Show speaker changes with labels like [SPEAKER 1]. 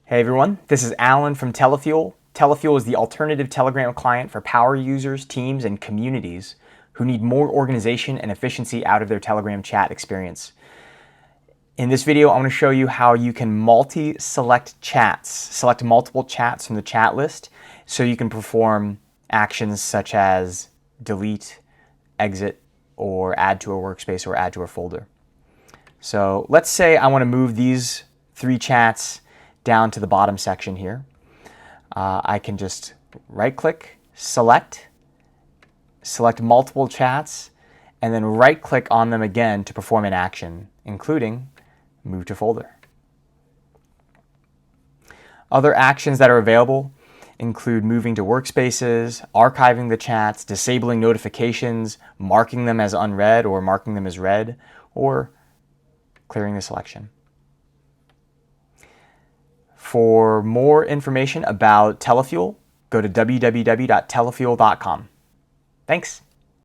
[SPEAKER 1] Hey everyone, this is Alan from Telefuel. Telefuel is the alternative Telegram client for power users, teams, and communities who need more organization and efficiency out of their Telegram chat experience. In this video, I'm going to show you how you can multi-select chats, select multiple chats from the chat list so you can perform actions such as delete, exit, or add to a workspace or add to a folder. So let's say I want to move these 3 chats down to the bottom section here. I can just right-click, select multiple chats, and then right-click on them again to perform an action, including move to folder. Other actions that are available include moving to workspaces, archiving the chats, disabling notifications, marking them as unread or marking them as read, or clearing the selection. For more information about Telefuel, go to www.telefuel.com. Thanks.